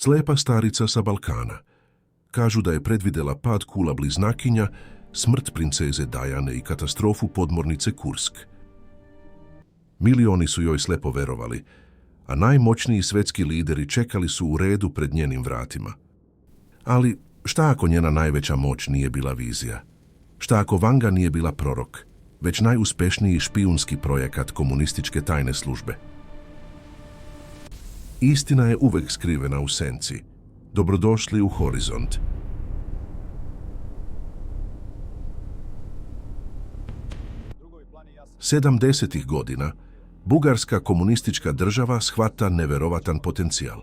Slepa starica sa Balkana. Kažu da je predvidela pad kula bliznakinja, smrt princeze Dajane i katastrofu podmornice Kursk. Milioni su joj slepo verovali, a najmoćniji svetski lideri čekali su u redu pred njenim vratima. Ali šta ako njena najveća moć nije bila vizija? Šta ako Vanga nije bila prorok, već najuspešniji špijunski projekat komunističke tajne službe? Istina je uvek skrivena u senci. Dobrodošli u Horizont. Sedamdesetih godina Bugarska komunistička država shvata neverovatan potencijal.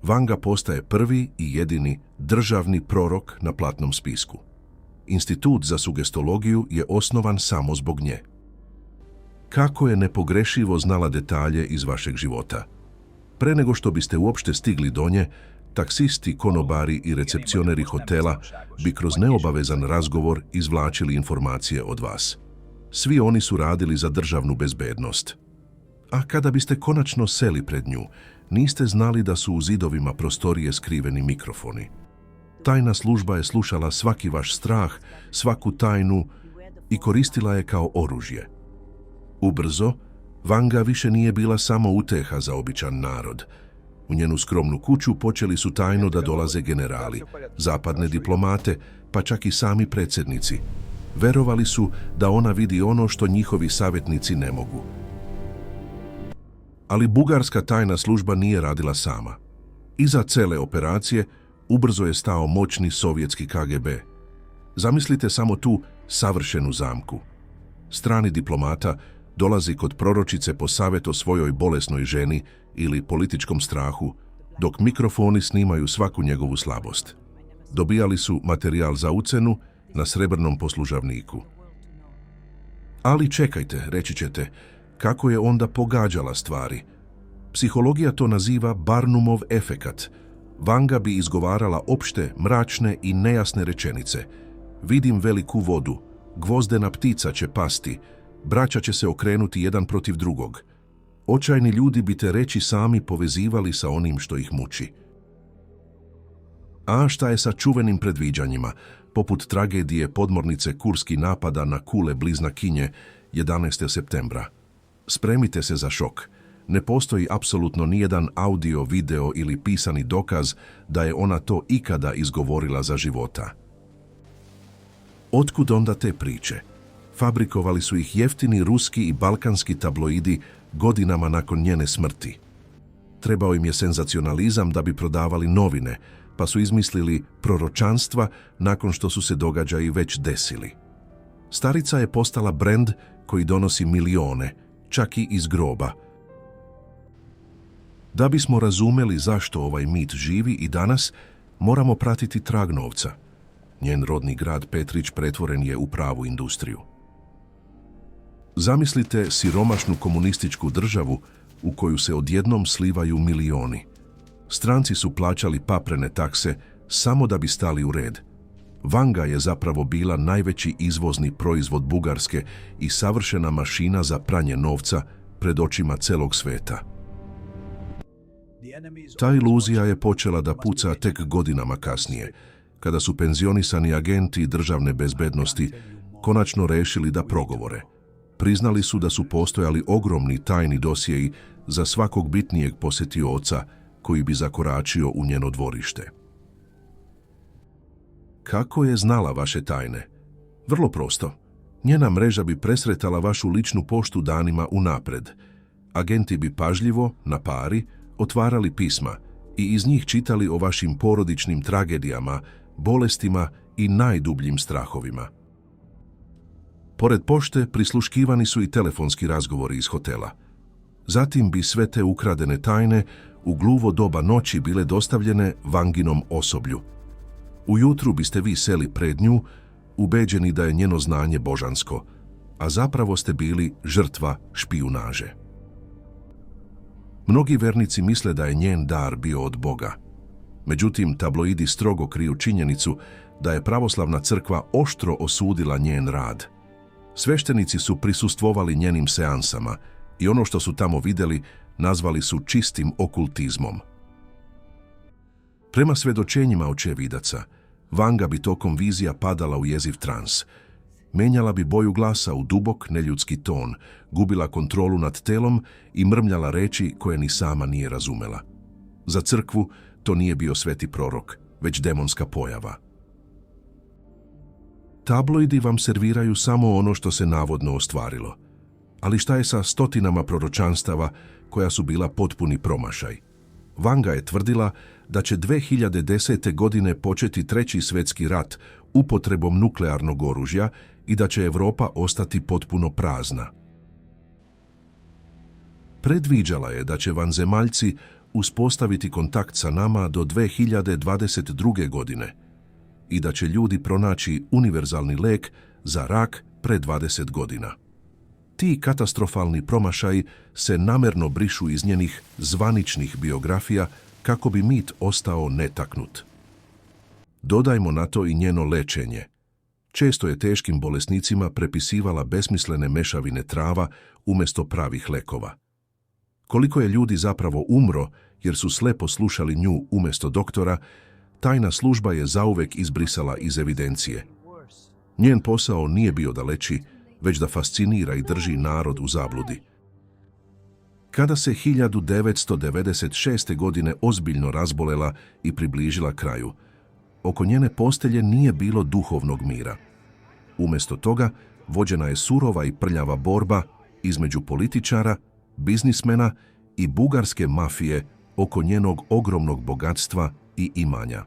Vanga postaje prvi i jedini državni prorok na platnom spisku. Institut za sugestologiju je osnovan samo zbog nje. Kako je nepogrešivo znala detalje iz vašeg života? Pre nego što biste uopšte stigli do nje, taksisti, konobari i recepcioneri hotela bi kroz neobavezan razgovor izvlačili informacije od vas. Svi oni su radili za državnu bezbednost. A kada biste konačno seli pred nju, niste znali da su u zidovima prostorije skriveni mikrofoni. Tajna služba je slušala svaki vaš strah, svaku tajnu i koristila je kao oružje. Ubrzo, Vanga više nije bila samo uteha za običan narod. U njenu skromnu kuću počeli su tajno da dolaze generali, zapadne diplomate, pa čak i sami predsjednici. Verovali su da ona vidi ono što njihovi savjetnici ne mogu. Ali bugarska tajna služba nije radila sama. Iza cele operacije ubrzo je stao moćni sovjetski KGB. Zamislite samo tu savršenu zamku. Strani diplomata dolazi kod proročice po savjet o svojoj bolesnoj ženi ili političkom strahu, dok mikrofoni snimaju svaku njegovu slabost. Dobijali su materijal za ucenu na srebrnom poslužavniku. Ali čekajte, reći ćete, kako je onda pogađala stvari? Psihologija to naziva Barnumov efekat. Vanga bi izgovarala opšte, mračne i nejasne rečenice. Vidim veliku vodu, gvozdena ptica će pasti, braća će se okrenuti jedan protiv drugog. Očajni ljudi bi te reči sami povezivali sa onim što ih muči. A šta je sa čuvenim predviđanjima, poput tragedije podmornice Kurski napada na kule bliznakinje 11. septembra? Spremite se za šok. Ne postoji apsolutno nijedan audio, video ili pisani dokaz da je ona to ikada izgovorila za života. Otkud onda te priče? Fabrikovali su ih jeftini ruski i balkanski tabloidi godinama nakon njene smrti. Trebao im je senzacionalizam da bi prodavali novine, pa su izmislili proročanstva nakon što su se događaji već desili. Starica je postala brend koji donosi milione, čak i iz groba. Da bismo razumeli zašto ovaj mit živi i danas, moramo pratiti trag novca. Njen rodni grad Petrić pretvoren je u pravu industriju. Zamislite siromašnu komunističku državu u koju se odjednom slivaju milioni. Stranci su plaćali paprene takse samo da bi stali u red. Vanga je zapravo bila najveći izvozni proizvod Bugarske i savršena mašina za pranje novca pred očima celog sveta. Ta iluzija je počela da puca tek godinama kasnije, kada su penzionisani agenti državne bezbednosti konačno rešili da progovore. Priznali su da su postojali ogromni tajni dosjeji za svakog bitnijeg posjetioca koji bi zakoračio u njeno dvorište. Kako je znala vaše tajne? Vrlo prosto. Njena mreža bi presretala vašu ličnu poštu danima unapred. Agenti bi pažljivo, na pari, otvarali pisma i iz njih čitali o vašim porodičnim tragedijama, bolestima i najdubljim strahovima. Pored pošte prisluškivani su i telefonski razgovori iz hotela. Zatim bi sve te ukradene tajne u gluvo doba noći bile dostavljene Vanginom osoblju. Ujutru biste vi seli pred nju, ubeđeni da je njeno znanje božansko, a zapravo ste bili žrtva špijunaže. Mnogi vernici misle da je njen dar bio od Boga. Međutim, tabloidi strogo kriju činjenicu da je pravoslavna crkva oštro osudila njen rad. Sveštenici su prisustvovali njenim seansama i ono što su tamo vidjeli nazvali su čistim okultizmom. Prema svedočenjima očevidaca, Vanga bi tokom vizija padala u jeziv trans. Menjala bi boju glasa u dubok, neljudski ton, gubila kontrolu nad telom i mrmljala reči koje ni sama nije razumela. Za crkvu to nije bio sveti prorok, već demonska pojava. Tabloidi vam serviraju samo ono što se navodno ostvarilo. Ali šta je sa stotinama proročanstava koja su bila potpuni promašaj? Vanga je tvrdila da će 2010. godine početi Treći svjetski rat upotrebom nuklearnog oružja i da će Europa ostati potpuno prazna. Predviđala je da će vanzemaljci uspostaviti kontakt sa nama do 2022. godine i da će ljudi pronaći univerzalni lek za rak pred 20 godina. Ti katastrofalni promašaji se namerno brišu iz njenih zvaničnih biografija kako bi mit ostao netaknut. Dodajmo na to i njeno lečenje. Često je teškim bolesnicima prepisivala besmislene mešavine trava umjesto pravih lekova. Koliko je ljudi zapravo umro jer su slepo slušali nju umjesto doktora, tajna služba je zauvek izbrisala iz evidencije. Njen posao nije bio da leči, već da fascinira i drži narod u zabludi. Kada se 1996. godine ozbiljno razbolela i približila kraju, oko njene postelje nije bilo duhovnog mira. Umjesto toga, vođena je surova i prljava borba između političara, biznismena i bugarske mafije oko njenog ogromnog bogatstva i imanja.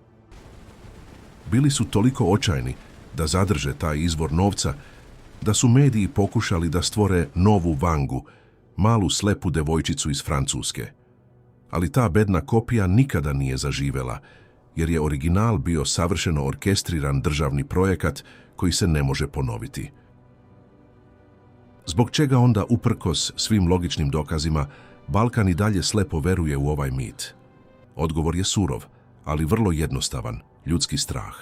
Bili su toliko očajni da zadrže taj izvor novca, da su mediji pokušali da stvore novu Vangu, malu slepu devojčicu iz Francuske. Ali ta bedna kopija nikada nije zaživela, jer je original bio savršeno orkestriran državni projekat koji se ne može ponoviti. Zbog čega onda, uprkos svim logičnim dokazima, Balkan i dalje slepo veruje u ovaj mit? Odgovor je surov, ali vrlo jednostavan, ljudski strah.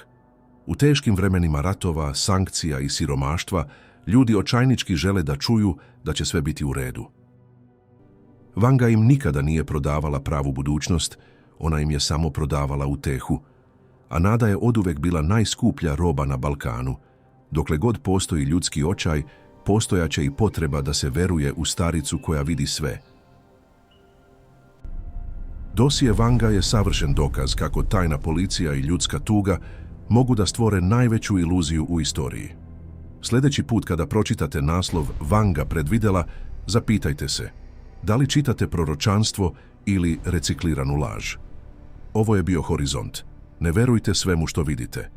U teškim vremenima ratova, sankcija i siromaštva, ljudi očajnički žele da čuju da će sve biti u redu. Vanga im nikada nije prodavala pravu budućnost, ona im je samo prodavala utehu, a nada je oduvek bila najskuplja roba na Balkanu. Dokle god postoji ljudski očaj, postojaće i potreba da se veruje u staricu koja vidi sve. Dosije Vanga je savršen dokaz kako tajna policija i ljudska tuga mogu da stvore najveću iluziju u istoriji. Sljedeći put kada pročitate naslov Vanga predvidela, zapitajte se, da li čitate proročanstvo ili recikliranu laž. Ovo je bio Horizont. Ne verujte svemu što vidite.